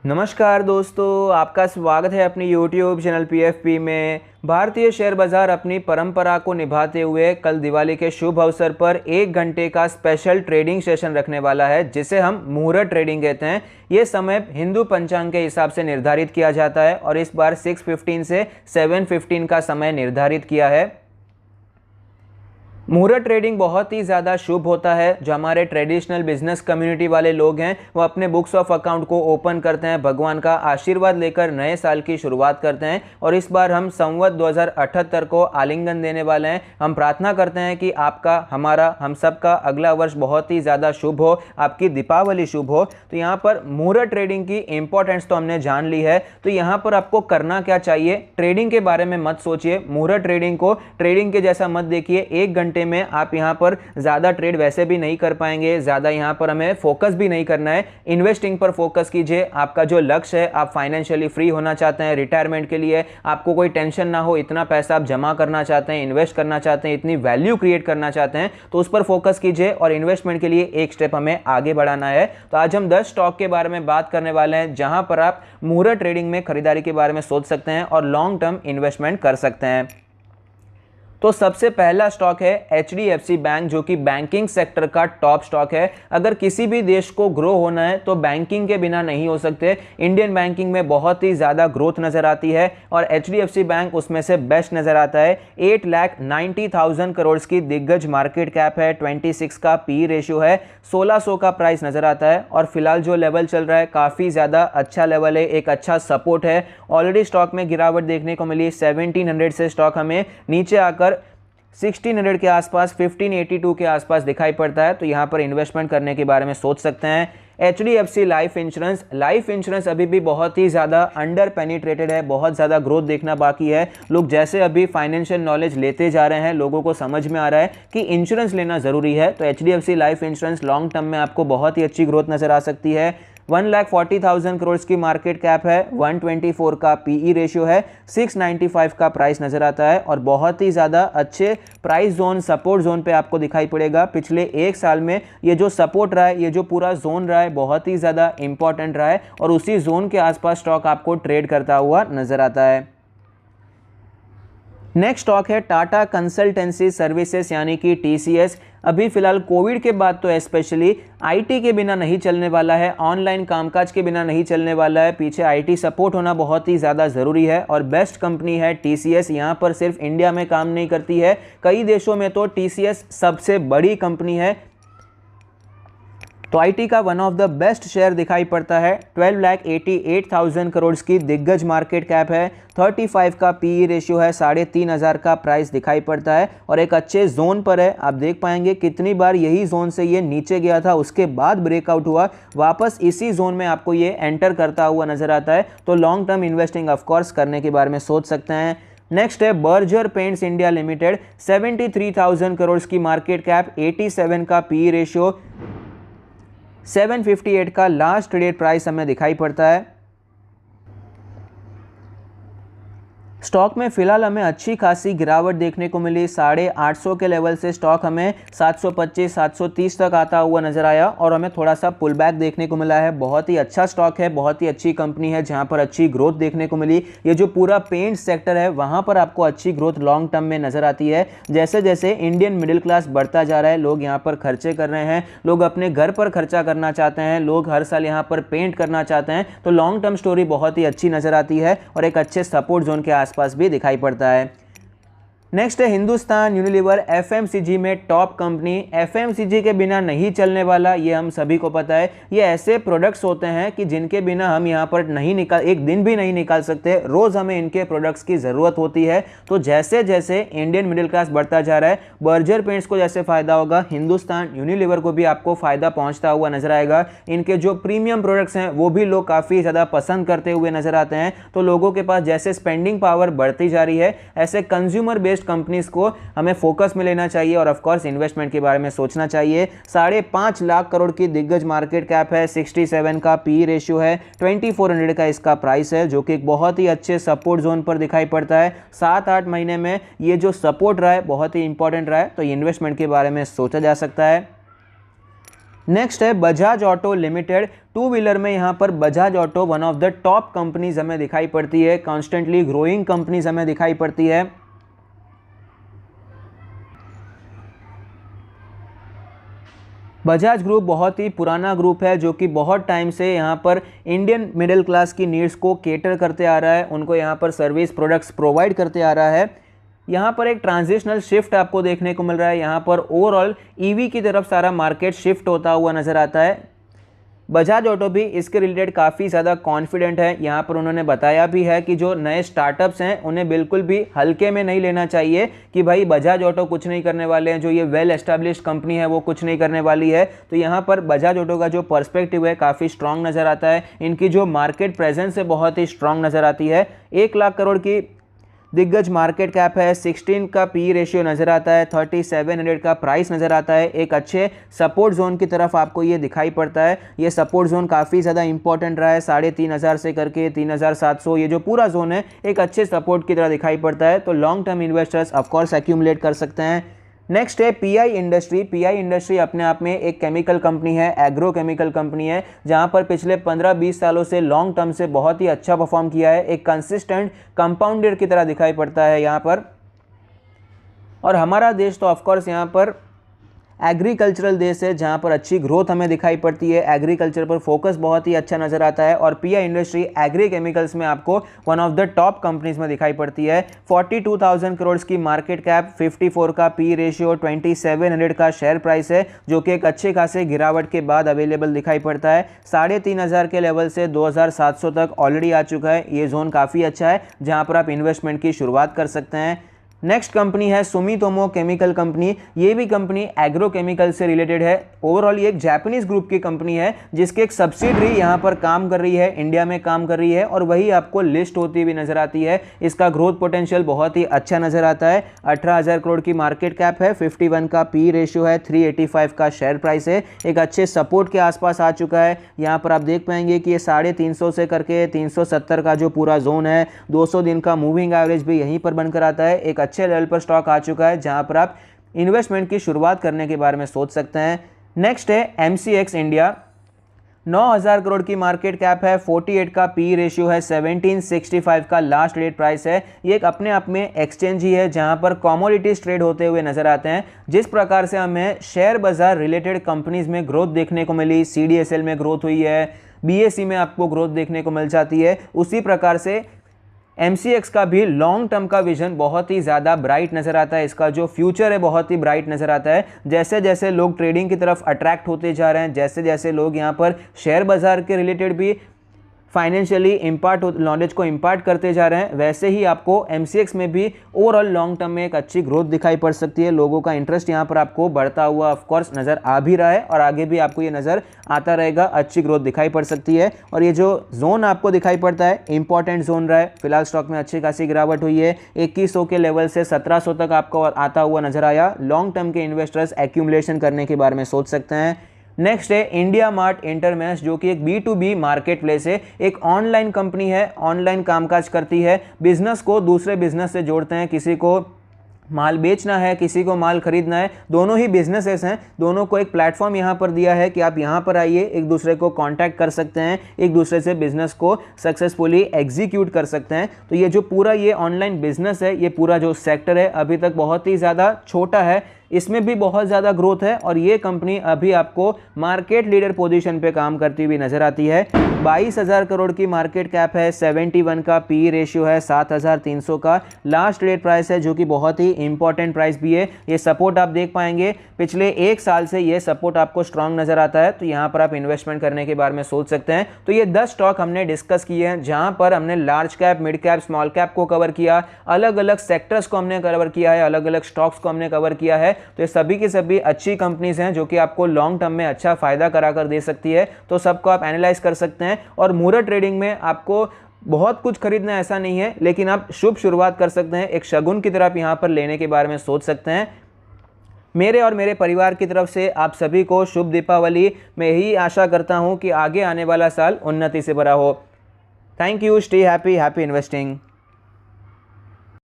नमस्कार दोस्तों, आपका स्वागत है अपनी YouTube चैनल PFP में। भारतीय शेयर बाजार अपनी परंपरा को निभाते हुए कल दिवाली के शुभ अवसर पर 1 घंटे का स्पेशल ट्रेडिंग सेशन रखने वाला है, जिसे हम मुहूर्त ट्रेडिंग कहते हैं। ये समय हिंदू पंचांग के हिसाब से निर्धारित किया जाता है और इस बार 6:15 से 7:15 का समय निर्धारित किया है। मुहूर्त ट्रेडिंग बहुत ही ज़्यादा शुभ होता है। जो हमारे ट्रेडिशनल बिजनेस कम्युनिटी वाले लोग हैं वो अपने बुक्स ऑफ अकाउंट को ओपन करते हैं, भगवान का आशीर्वाद लेकर नए साल की शुरुआत करते हैं। और इस बार हम संवत 2078 को आलिंगन देने वाले हैं। हम प्रार्थना करते हैं कि आपका, हमारा, हम सब का अगला वर्ष बहुत ही ज़्यादा शुभ हो, आपकी दीपावली शुभ हो। तो यहाँ पर मुहूर्त ट्रेडिंग की इंपॉर्टेंस तो हमने जान ली है। तो यहाँ पर आपको करना क्या चाहिए, ट्रेडिंग के बारे में मत सोचिए। मुहूर्त ट्रेडिंग को ट्रेडिंग के जैसा मत देखिए। 1 घंटे में आप यहां पर ज्यादा ट्रेड वैसे भी नहीं कर पाएंगे, ज्यादा यहां पर हमें फोकस भी नहीं करना है। इन्वेस्टिंग पर फोकस कीजिए। आपका जो लक्ष्य है, आप फाइनेंशियली फ्री होना चाहते हैं, रिटायरमेंट के लिए आपको कोई टेंशन ना हो, इतना पैसा आप जमा करना चाहते हैं, इन्वेस्ट करना चाहते हैं, इतनी वैल्यू क्रिएट करना चाहते हैं, तो उस पर फोकस कीजिए। और इन्वेस्टमेंट के लिए एक स्टेप हमें आगे बढ़ाना है। तो आज हम 10 स्टॉक के बारे में बात करने वाले हैं, जहां पर आप मुहूर्त ट्रेडिंग में खरीदारी के बारे में सोच सकते हैं और लॉन्ग टर्म इन्वेस्टमेंट कर सकते हैं। तो सबसे पहला स्टॉक है HDFC बैंक, जो कि बैंकिंग सेक्टर का टॉप स्टॉक है। अगर किसी भी देश को ग्रो होना है तो बैंकिंग के बिना नहीं हो सकते। इंडियन बैंकिंग में बहुत ही ज़्यादा ग्रोथ नज़र आती है और HDFC बैंक उसमें से बेस्ट नज़र आता है। 8,90,000 करोड़ की दिग्गज मार्केट कैप है, 26 का PE रेशियो है, 1600 का प्राइस नज़र आता है। और फिलहाल जो लेवल चल रहा है काफ़ी ज़्यादा अच्छा लेवल है, एक अच्छा सपोर्ट है। ऑलरेडी स्टॉक में गिरावट देखने को मिली, 1700 से स्टॉक हमें नीचे आकर 1600 के आसपास, 1582 के आसपास दिखाई पड़ता है। तो यहाँ पर इन्वेस्टमेंट करने के बारे में सोच सकते हैं। HDFC लाइफ इंश्योरेंस अभी भी बहुत ही ज़्यादा अंडर पेनिट्रेटेड है, बहुत ज़्यादा ग्रोथ देखना बाकी है। लोग जैसे अभी फाइनेंशियल नॉलेज लेते जा रहे हैं, लोगों को समझ में आ रहा है कि इंश्योरेंस लेना ज़रूरी है। तो HDFC life insurance long term में आपको बहुत ही अच्छी ग्रोथ नज़र आ सकती है। 1,40,000 करोड़ की मार्केट कैप है, 124 का PE रेशियो है, 695 का प्राइस नज़र आता है। और बहुत ही ज़्यादा अच्छे प्राइस जोन, सपोर्ट जोन पे आपको दिखाई पड़ेगा। पिछले 1 साल में ये जो सपोर्ट रहा है, ये जो पूरा जोन रहा है, बहुत ही ज़्यादा इंपॉर्टेंट रहा है और उसी जोन के आसपास स्टॉक आपको ट्रेड करता हुआ नज़र आता है। नेक्स्ट स्टॉक है टाटा कंसल्टेंसी सर्विसेज यानी कि TCS। अभी फिलहाल कोविड के बाद तो स्पेशली IT के बिना नहीं चलने वाला है, ऑनलाइन कामकाज के बिना नहीं चलने वाला है। पीछे IT सपोर्ट होना बहुत ही ज़्यादा ज़रूरी है और बेस्ट कंपनी है TCS। यहाँ पर सिर्फ इंडिया में काम नहीं करती है, कई देशों में तो TCS सबसे बड़ी कंपनी है। तो IT का one of the best share दिखाई पड़ता है। 12,88,000 करोड़ की दिग्गज मार्केट कैप है, 35 का PE रेशियो है, 3,500 का प्राइस दिखाई पड़ता है और एक अच्छे जोन पर है। आप देख पाएंगे कितनी बार यही जोन से ये नीचे गया था, उसके बाद ब्रेकआउट हुआ, वापस इसी जोन में आपको ये एंटर करता हुआ नजर आता है। तो लॉन्ग टर्म इन्वेस्टिंग ऑफकोर्स करने के बारे में सोच सकते हैं। नेक्स्ट है Berger paints India limited, 73,000 crore की मार्केट कैप, 87 का PE रेशियो, 758 का लास्ट ट्रेडेड प्राइस हमें दिखाई पड़ता है। स्टॉक में फिलहाल हमें अच्छी खासी गिरावट देखने को मिली, 850 के लेवल से स्टॉक हमें 725 730 तक आता हुआ नजर आया और हमें थोड़ा सा पुल बैक देखने को मिला है। बहुत ही अच्छा स्टॉक है, बहुत ही अच्छी कंपनी है जहां पर अच्छी ग्रोथ देखने को मिली। ये जो पूरा पेंट सेक्टर है वहां पर आपको अच्छी ग्रोथ लॉन्ग टर्म में नजर आती है। जैसे जैसे इंडियन मिडिल क्लास बढ़ता जा रहा है, लोग यहाँ पर खर्चे कर रहे हैं, लोग अपने घर पर खर्चा करना चाहते हैं, लोग हर साल यहाँ पर पेंट करना चाहते हैं। तो लॉन्ग टर्म स्टोरी बहुत ही अच्छी नजर आती है और एक अच्छे सपोर्ट जोन के आसपास भी दिखाई पड़ता है। नेक्स्ट है हिंदुस्तान यूनिलीवर, FMCG में टॉप कंपनी। FMCG के बिना नहीं चलने वाला, ये हम सभी को पता है। ये ऐसे प्रोडक्ट्स होते हैं कि जिनके बिना हम यहाँ पर एक दिन भी नहीं निकाल सकते, रोज़ हमें इनके प्रोडक्ट्स की ज़रूरत होती है। तो जैसे जैसे इंडियन मिडिल क्लास बढ़ता जा रहा है, बर्जर पेंट्स को जैसे फ़ायदा होगा, हिंदुस्तान यूनिलीवर को भी आपको फ़ायदा पहुँचता हुआ नजर आएगा। इनके जो प्रीमियम प्रोडक्ट्स हैं वो भी लोग काफ़ी ज़्यादा पसंद करते हुए नजर आते हैं। तो लोगों के पास जैसे स्पेंडिंग पावर बढ़ती जा रही है, ऐसे कंज्यूमर बेस्ड कंपनीज को हमें फोकस में लेना चाहिए और ऑफ कोर्स इन्वेस्टमेंट के बारे में सोचना चाहिए। 5.5 लाख करोड़ की दिग्गज मार्केट कैप है, 67 का PE रेशियो है, 2400 का इसका प्राइस है, जो कि एक बहुत ही अच्छे सपोर्ट जोन पर दिखाई पड़ता है। 7-8 महीने में ये जो सपोर्ट रहा है बहुत ही इंपॉर्टेंट रहा है, तो इन्वेस्टमेंट के बारे में सोचा जा सकता है। नेक्स्ट है Bajaj auto limited. Two wheeler में यहाँ पर Bajaj auto one of the top companies हमें दिखाई पड़ती है, कॉन्स्टेंटली ग्रोइंग कंपनीज हमें दिखाई पड़ती है। बजाज ग्रुप बहुत ही पुराना ग्रुप है जो कि बहुत टाइम से यहाँ पर इंडियन मिडिल क्लास की नीड्स को केटर करते आ रहा है, उनको यहाँ पर सर्विस प्रोडक्ट्स प्रोवाइड करते आ रहा है। यहाँ पर एक ट्रांजिशनल शिफ्ट आपको देखने को मिल रहा है, यहाँ पर ओवरऑल ईवी की तरफ सारा मार्केट शिफ्ट होता हुआ नज़र आता है। बजाज ऑटो भी इसके रिलेटेड काफ़ी ज़्यादा कॉन्फिडेंट है। यहाँ पर उन्होंने बताया भी है कि जो नए स्टार्टअप्स हैं उन्हें बिल्कुल भी हल्के में नहीं लेना चाहिए कि भाई बजाज ऑटो कुछ नहीं करने वाले हैं, जो ये वेल एस्टैब्लिश्ड कंपनी है वो कुछ नहीं करने वाली है। तो यहाँ पर बजाज ऑटो का जो पर्सपेक्टिव है काफ़ी स्ट्रॉन्ग नज़र आता है, इनकी जो मार्केट प्रेजेंस है बहुत ही स्ट्रॉन्ग नज़र आती है। 1 लाख करोड़ की दिग्गज मार्केट कैप है, 16 का पी रेशियो नज़र आता है, 3700 का प्राइस नज़र आता है। एक अच्छे सपोर्ट जोन की तरफ आपको ये दिखाई पड़ता है। ये सपोर्ट जोन काफ़ी ज़्यादा इंपॉर्टेंट रहा है, 3500 से करके 3700, ये जो पूरा जोन है एक अच्छे सपोर्ट की तरह दिखाई पड़ता है। तो long term investors of course accumulate कर सकते हैं। नेक्स्ट है पीआई इंडस्ट्री। पीआई इंडस्ट्री अपने आप में एक केमिकल कंपनी है, एग्रो केमिकल कंपनी है, जहां पर पिछले 15-20 सालों से लॉन्ग टर्म से बहुत ही अच्छा परफॉर्म किया है, एक कंसिस्टेंट कंपाउंडर की तरह दिखाई पड़ता है यहाँ पर। और हमारा देश तो ऑफकोर्स यहाँ पर एग्रीकल्चरल देश है जहाँ पर अच्छी ग्रोथ हमें दिखाई पड़ती है, एग्रीकल्चर पर फोकस बहुत ही अच्छा नज़र आता है। और पीआई इंडस्ट्री एग्री केमिकल्स में आपको one of the top companies में दिखाई पड़ती है। 42,000 करोड़ की मार्केट कैप, 54 का पी रेशियो, 2700 का शेयर प्राइस है, जो कि एक अच्छे खासे गिरावट के बाद अवेलेबल दिखाई पड़ता है। 3,500 के लेवल से 2,700 तक ऑलरेडी आ चुका है। ये जोन काफ़ी अच्छा है जहाँ पर आप इन्वेस्टमेंट की शुरुआत कर सकते हैं। नेक्स्ट कंपनी है सुमितोमो केमिकल कंपनी। ये भी कंपनी एग्रो केमिकल से रिलेटेड है। ओवरऑल ये एक जापानीज ग्रुप की कंपनी है जिसकी एक सब्सिडरी यहाँ पर काम कर रही है, इंडिया में काम कर रही है, और वही आपको लिस्ट होती हुई नजर आती है। इसका ग्रोथ पोटेंशियल बहुत ही अच्छा नजर आता है। 18,000 करोड़ की मार्केट कैप है, 51 का पी रेशियो है, 385 का शेयर प्राइस है, एक अच्छे सपोर्ट के आसपास आ चुका है। यहाँ पर आप देख पाएंगे कि ये 350 से करके 370 का जो पूरा जोन है, 200 दिन का मूविंग एवरेज भी यहीं पर बनकर आता है। एक अच्छे लेवल पर स्टॉक आ चुका है जहां पर आप इन्वेस्टमेंट की शुरुआत करने के बारे में सोच सकते हैं। नेक्स्ट है एमसीएक्स इंडिया। 9,000 करोड़ की मार्केट कैप है, 48 का पी रेशियो है, 1765 का लास्ट ट्रेड प्राइस है। ये एक अपने आप में एक्सचेंज ही है जहां पर कमोडिटीज ट्रेड होते हुए नजर आते हैं। जिस प्रकार से हमें शेयर बाजार रिलेटेड कंपनीज में ग्रोथ देखने को मिली, सीडीएसएल में ग्रोथ हुई है, बीएसई में आपको ग्रोथ देखने को मिल जाती है, उसी प्रकार से एमसीएक्स का भी लॉन्ग टर्म का विजन बहुत ही ज़्यादा ब्राइट नज़र आता है। इसका जो फ्यूचर है बहुत ही ब्राइट नज़र आता है। जैसे जैसे लोग ट्रेडिंग की तरफ अट्रैक्ट होते जा रहे हैं, जैसे जैसे लोग यहाँ पर शेयर बाज़ार के रिलेटेड भी फाइनेंशियली नॉलेज को इम्पार्ट करते जा रहे हैं, वैसे ही आपको एमसीएक्स में भी ओवरऑल लॉन्ग टर्म में एक अच्छी ग्रोथ दिखाई पड़ सकती है। लोगों का इंटरेस्ट यहाँ पर आपको बढ़ता हुआ ऑफकोर्स नज़र आ भी रहा है और आगे भी आपको ये नज़र आता रहेगा, अच्छी ग्रोथ दिखाई पड़ सकती है। और ये जो जोन आपको दिखाई पड़ता है इंपॉर्टेंट जोन रहा है। फिलहाल स्टॉक में अच्छी खासी गिरावट हुई है, 2100 के लेवल से 1700 तक आपको आता हुआ नजर आया। लॉन्ग टर्म के इन्वेस्टर्स एक्यूमुलेशन करने के बारे में सोच सकते हैं। नेक्स्ट है इंडिया मार्ट इंटरमेश, जो कि एक B2B मार्केट प्लेस है, एक ऑनलाइन कंपनी है, ऑनलाइन कामकाज करती है, बिजनेस को दूसरे बिजनेस से जोड़ते हैं। किसी को माल बेचना है, किसी को माल खरीदना है, दोनों ही बिजनेसेस हैं, दोनों को एक प्लेटफॉर्म यहाँ पर दिया है कि आप यहाँ पर आइए, एक दूसरे को कांटेक्ट कर सकते हैं, एक दूसरे से बिजनेस को सक्सेसफुली एग्जीक्यूट कर सकते हैं। तो ये जो पूरा ये ऑनलाइन बिजनेस है, ये पूरा जो सेक्टर है अभी तक बहुत ही ज़्यादा छोटा है, इसमें भी बहुत ज़्यादा ग्रोथ है और ये कंपनी अभी आपको मार्केट लीडर पोजीशन पे काम करती हुई नजर आती है। 22,000 करोड़ की मार्केट कैप है, 71 का पी रेशियो है, 7,300 का लास्ट रेट प्राइस है, जो कि बहुत ही इंपॉर्टेंट प्राइस भी है। ये सपोर्ट आप देख पाएंगे, पिछले 1 साल से ये सपोर्ट आपको स्ट्रांग नजर आता है, तो यहाँ पर आप इन्वेस्टमेंट करने के बारे में सोच सकते हैं। तो ये 10 स्टॉक हमने डिस्कस किए हैं, जहाँ पर हमने large cap, mid cap, small cap को कवर किया, अलग अलग सेक्टर्स को हमने कवर किया है, अलग अलग स्टॉक्स को हमने कवर किया है। तो ये सभी की सभी अच्छी कंपनीज हैं जो कि आपको लॉन्ग टर्म में अच्छा फायदा कराकर दे सकती है। तो सबको आप एनालाइज कर सकते हैं और मूरत ट्रेडिंग में आपको बहुत कुछ खरीदना ऐसा नहीं है, लेकिन आप शुभ शुरुआत कर सकते हैं, एक शगुन की तरह आप यहाँ पर लेने के बारे में सोच सकते हैं। मेरे और मेरे परिवार की तरफ से आप सभी को शुभ दीपावली। मैं यही आशा करता हूँ कि आगे आने वाला साल उन्नति से भरा हो। Thank you, stay happy, happy investing.